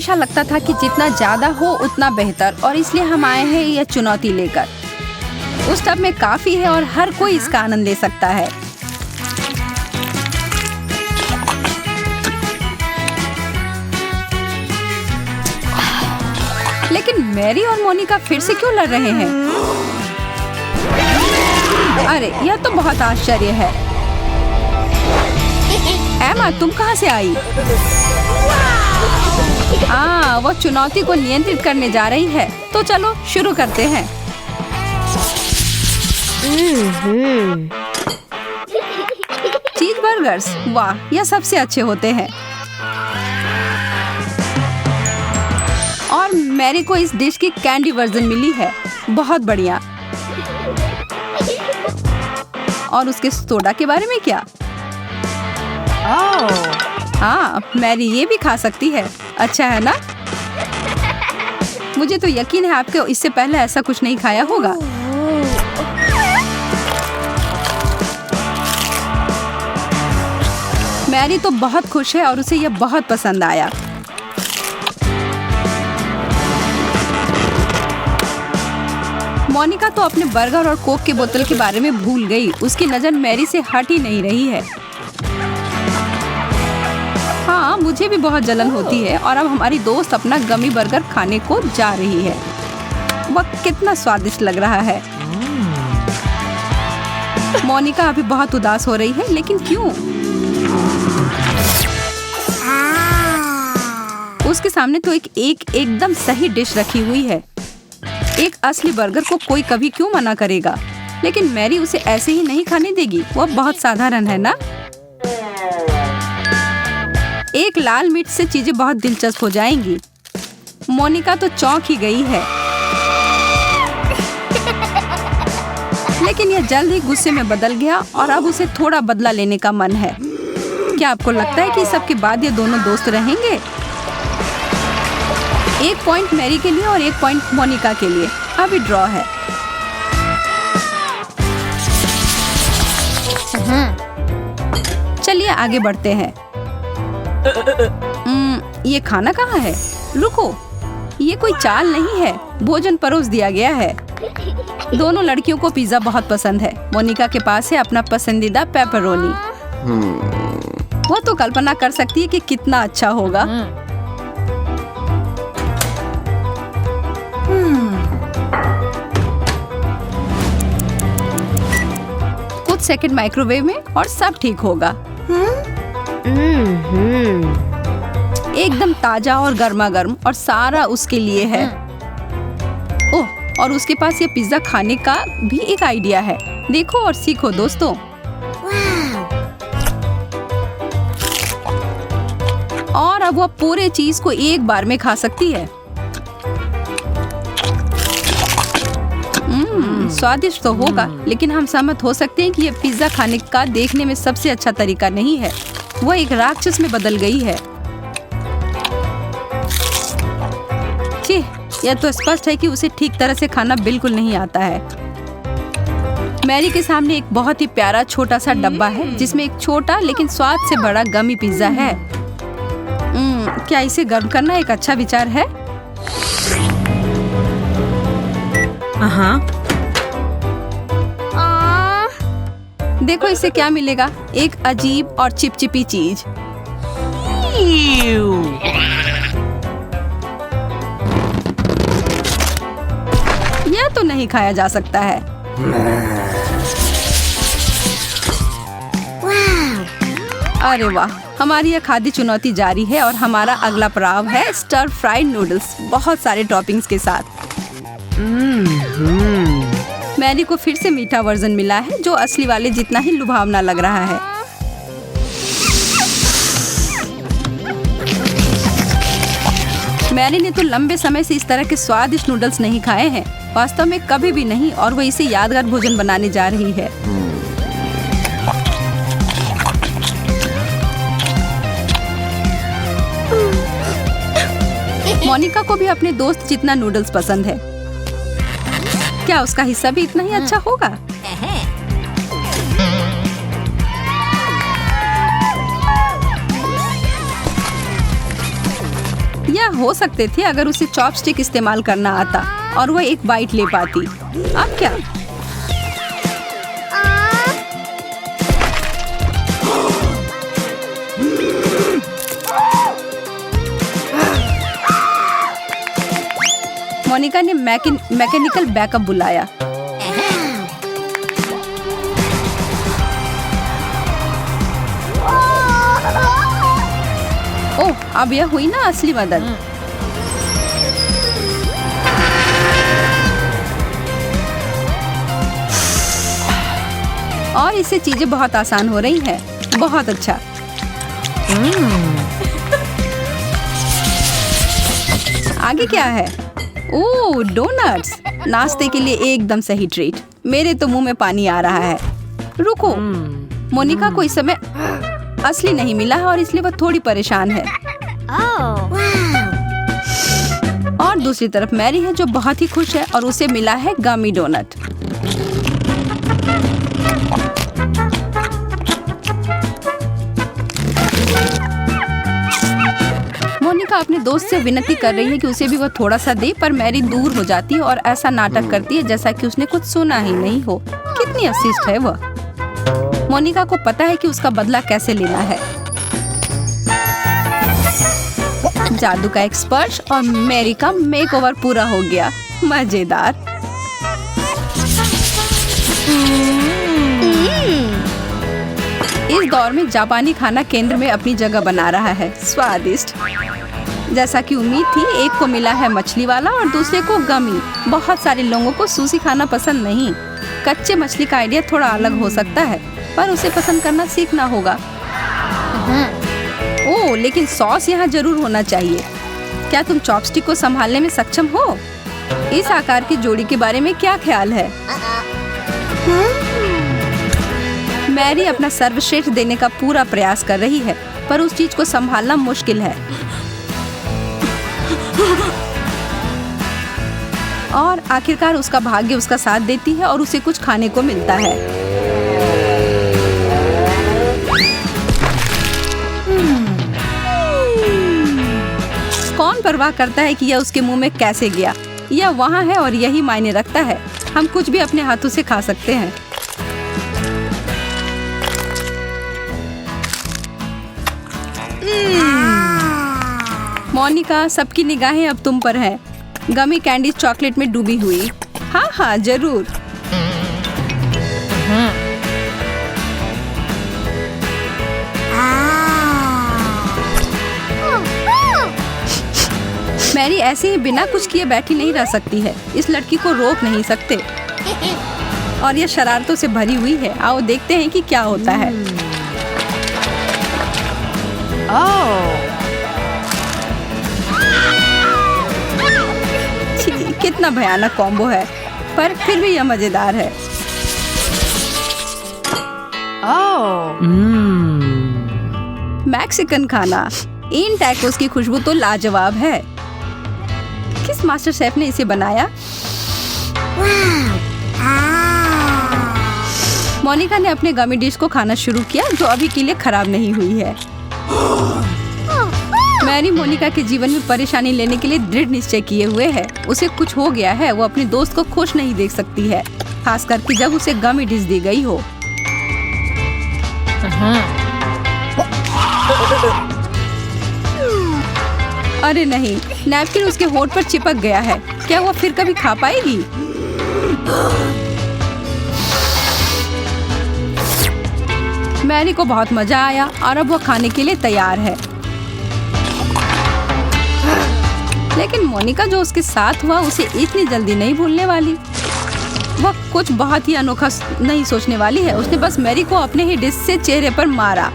हमेशा लगता था कि जितना ज्यादा हो उतना बेहतर, और इसलिए हम आए हैं यह चुनौती लेकर। उस टब में काफी है और हर कोई इसका आनंद ले सकता है। लेकिन मैरी और मोनिका फिर से क्यों लड़ रहे हैं? अरे यह तो बहुत आश्चर्य है। एमा, तुम कहाँ से आई? वो चुनौती को नियंत्रित करने जा रही है। तो चलो शुरू करते हैं। चीज बर्गर्स, वाह, यह सबसे अच्छे होते हैं। और मैरी को इस डिश की कैंडी वर्जन मिली है, बहुत बढ़िया। और उसके सोडा के बारे में क्या? हाँ, मैरी ये भी खा सकती है। अच्छा है ना? मुझे तो यकीन है आपके इससे पहले ऐसा कुछ नहीं खाया होगा। मैरी तो बहुत खुश है और उसे यह बहुत पसंद आया। मोनिका तो अपने बर्गर और कोक के बोतल के बारे में भूल गई। उसकी नजर मैरी से हट ही नहीं रही है। हाँ, मुझे भी बहुत जलन होती है। और अब हमारी दोस्त अपना गमी बर्गर खाने को जा रही है। वह कितना स्वादिष्ट लग रहा है। मोनिका अभी बहुत उदास हो रही है, लेकिन क्यों? उसके सामने तो एकदम सही डिश रखी हुई है। एक असली बर्गर को कोई कभी क्यों मना करेगा? लेकिन मैरी उसे ऐसे ही नहीं खाने देगी। वह बहुत साधारण है ना? एक लाल मिर्च से चीजें बहुत दिलचस्प हो जाएंगी। मोनिका तो चौंक ही गई है। लेकिन यह जल्द ही गुस्से में बदल गया और अब उसे थोड़ा बदला लेने का मन है। क्या आपको लगता है कि सबके बाद ये दोनों दोस्त रहेंगे? 1 पॉइंट मैरी के लिए और 1 पॉइंट मोनिका के लिए। अभी ड्रॉ है। चलिए आगे बढ़ते हैं। ये खाना कहाँ है? रुको, ये कोई चाल नहीं है। भोजन परोस दिया गया है। दोनों लड़कियों को पिज्जा बहुत पसंद है। मोनिका के पास है अपना पसंदीदा पेपरोनी। वह तो कल्पना कर सकती है कि कितना अच्छा होगा। कुछ सेकंड माइक्रोवेव में और सब ठीक होगा। एकदम ताजा और गर्मा गर्म, और सारा उसके लिए है। ओह, और उसके पास ये पिज्जा खाने का भी एक आइडिया है। देखो और सीखो दोस्तों। और अब वह पूरे चीज को एक बार में खा सकती है। स्वादिष्ट तो होगा, लेकिन हम सहमत हो सकते हैं कि यह पिज्जा खाने का देखने में सबसे अच्छा तरीका नहीं है। वह एक राक्षस में बदल गई है। छी, यह तो स्पष्ट है कि उसे ठीक तरह से खाना बिल्कुल नहीं आता है। मैरी के सामने एक बहुत ही प्यारा छोटा सा डब्बा है, जिसमें एक छोटा लेकिन स्वाद से बड़ा गमी पिज्जा है। क्या इसे गर्म करना एक अच्छा विचार है? देखो इसे क्या मिलेगा। एक अजीब और चिपचिपी चीज। यह तो नहीं खाया जा सकता है। अरे वाह, हमारी यह खाद्य चुनौती जारी है और हमारा अगला पड़ाव है स्टर फ्राइड नूडल्स, बहुत सारे टॉपिंग्स के साथ। मैरी को फिर से मीठा वर्जन मिला है, जो असली वाले जितना ही लुभावना लग रहा है। मैरी ने तो लंबे समय से इस तरह के स्वादिष्ट नूडल्स नहीं खाए हैं, वास्तव में कभी भी नहीं, और वो इसे यादगार भोजन बनाने जा रही है। मोनिका को भी अपने दोस्त जितना नूडल्स पसंद है। क्या उसका हिस्सा भी इतना ही अच्छा होगा? यह हो सकते थे अगर उसे चॉपस्टिक इस्तेमाल करना आता और वह एक बाइट ले पाती। अब क्या? मोनिका ने मैकेनिकल बैकअप बुलाया। ओह, अब यह हुई ना असली मदद। और इससे चीजें बहुत आसान हो रही हैं। बहुत अच्छा। आगे क्या है? ओह, डोनट्स। नाश्ते के लिए एकदम सही ट्रीट। मेरे तो मुंह में पानी आ रहा है। रुको, मोनिका को इस समय असली नहीं मिला है और इसलिए वह थोड़ी परेशान है। और दूसरी तरफ मैरी है जो बहुत ही खुश है और उसे मिला है गमी डोनट। मोनिका अपने दोस्त से विनती कर रही है कि उसे भी वह थोड़ा सा दे, पर मैरी दूर हो जाती है और ऐसा नाटक करती है जैसा कि उसने कुछ सुना ही नहीं हो। कितनी अशिष्ट है वह। मोनिका को पता है कि उसका बदला कैसे लेना है। जादू का एक स्पर्श और मैरी का मेकओवर पूरा हो गया। मजेदार। इस दौर में जापानी खाना केंद्र में अपनी जगह बना रहा है। स्वादिष्ट। जैसा कि उम्मीद थी, एक को मिला है मछली वाला और दूसरे को गमी। बहुत सारे लोगों को सुशी खाना पसंद नहीं। कच्चे मछली का आइडिया थोड़ा अलग हो सकता है, पर उसे पसंद करना सीखना होगा। ओह, लेकिन सॉस यहाँ जरूर होना चाहिए। क्या तुम चॉपस्टिक को संभालने में सक्षम हो? इस आकार की जोड़ी के बारे में क्या ख्याल है? मैरी अपना सर्वश्रेष्ठ देने का पूरा प्रयास कर रही है, पर उस चीज को संभालना मुश्किल है। और आखिरकार उसका भाग्य उसका साथ देती है और उसे कुछ खाने को मिलता है। कौन परवाह करता है कि यह उसके मुंह में कैसे गया? यह वहाँ है और यही मायने रखता है। हम कुछ भी अपने हाथों से खा सकते हैं। मोनिका, सबकी निगाहें अब तुम पर हैं। गमी कैंडी चॉकलेट में डूबी हुई। हाँ हाँ, जरूर। मैरी ऐसे ही बिना कुछ किए बैठी नहीं रह सकती है। इस लड़की को रोक नहीं सकते। और यह शरारतों से भरी हुई है। आओ देखते हैं कि क्या होता है। कितना भयानक कॉम्बो है, पर फिर भी यह मजेदार है। मैक्सिकन खाना। इन टैकोस की खुशबू तो लाजवाब है। किस मास्टर शेफ ने इसे बनाया? मोनिका ने अपने गमी डिश को खाना शुरू किया, जो अभी के लिए खराब नहीं हुई है। मैरी मोनिका के जीवन में परेशानी लेने के लिए दृढ़ निश्चय किए हुए है। उसे कुछ हो गया है। वो अपने दोस्त को खुश नहीं देख सकती है, खास करके जब उसे गमी डिश दी गई हो। अरे नहीं, नैपकिन उसके होंठ पर चिपक गया है। क्या वो फिर कभी खा पाएगी? मैरी को बहुत मजा आया और अब वो खाने के लिए तैयार है। लेकिन मोनिका जो उसके साथ हुआ उसे इतनी जल्दी नहीं भूलने वाली। वह कुछ बहुत ही अनोखा नहीं सोचने वाली है। उसने बस मैरी को अपने ही डिश से चेहरे पर मारा।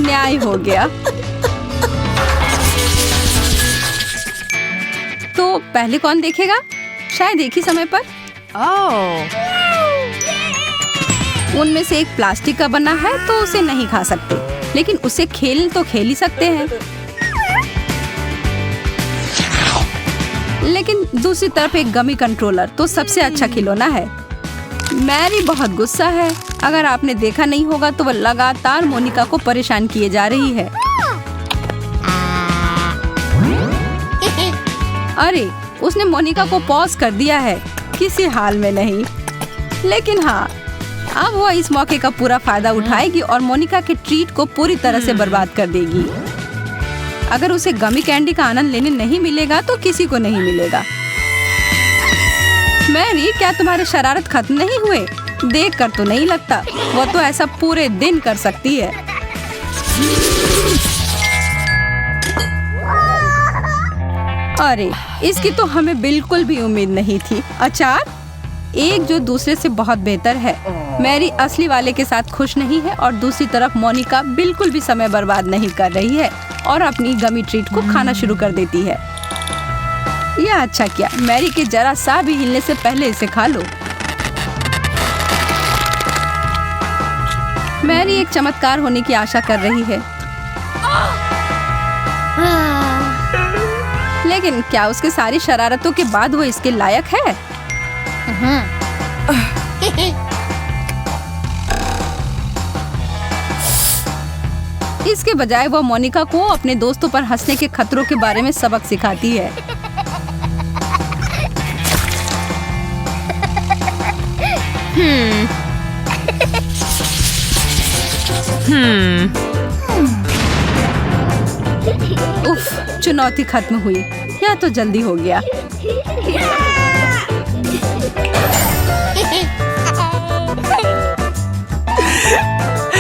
न्याय हो गया। तो पहले कौन देखेगा? शायद एक ही समय पर। उनमें से एक प्लास्टिक का बना है तो उसे नहीं खा सकते, लेकिन उसे खेल तो खेल ही सकते हैं। लेकिन दूसरी तरफ एक गमी कंट्रोलर तो सबसे अच्छा खिलौना है। मैरी बहुत गुस्सा है। अगर आपने देखा नहीं होगा तो वह लगातार मोनिका को परेशान किए जा रही है। अरे, उसने मोनिका को पॉज कर दिया है, किसी हाल में नहीं। लेकिन हाँ, अब वो इस मौके का पूरा फायदा उठाएगी और मोनिका के ट्रीट को पूरी तरह से बर्बाद कर देगी। अगर उसे गमी कैंडी का आनंद लेने नहीं मिलेगा तो किसी को नहीं मिलेगा। मैरी, क्या तुम्हारे शरारत खत्म नहीं हुए? देख कर तो नहीं लगता। वो तो ऐसा पूरे दिन कर सकती है। अरे, इसकी तो हमें बिल्कुल भी उम्मीद नहीं थी। अचार, एक जो दूसरे से बहुत बेहतर है। मैरी असली वाले के साथ खुश नहीं है और दूसरी तरफ मोनिका बिल्कुल भी समय बर्बाद नहीं कर रही है और अपनी गमी ट्रीट को खाना शुरू कर देती है। यह अच्छा किया। मैरी के जरा सा भी हिलने से पहले इसे खा लो। मैरी एक चमत्कार होने की आशा कर रही है, लेकिन क्या उसके सारी शरारतों के बाद वो इसके लायक है? इसके बजाय वो मोनिका को अपने दोस्तों पर हंसने के खतरों के बारे में सबक सिखाती है। उफ, चुनौती खत्म हुई। यह तो जल्दी हो गया।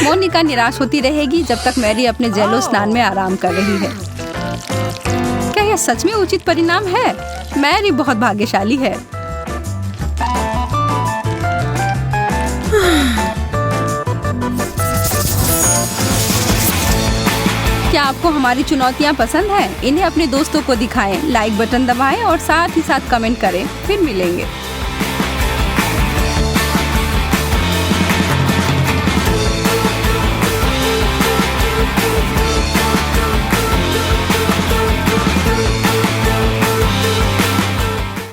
मोनिका निराश होती रहेगी जब तक मैरी अपने जेलो स्नान में आराम कर रही है। क्या यह सच में उचित परिणाम है? मैरी बहुत भाग्यशाली है। क्या आपको हमारी चुनौतियाँ पसंद हैं? इन्हें अपने दोस्तों को दिखाएं, लाइक बटन दबाएं और साथ ही साथ कमेंट करें। फिर मिलेंगे।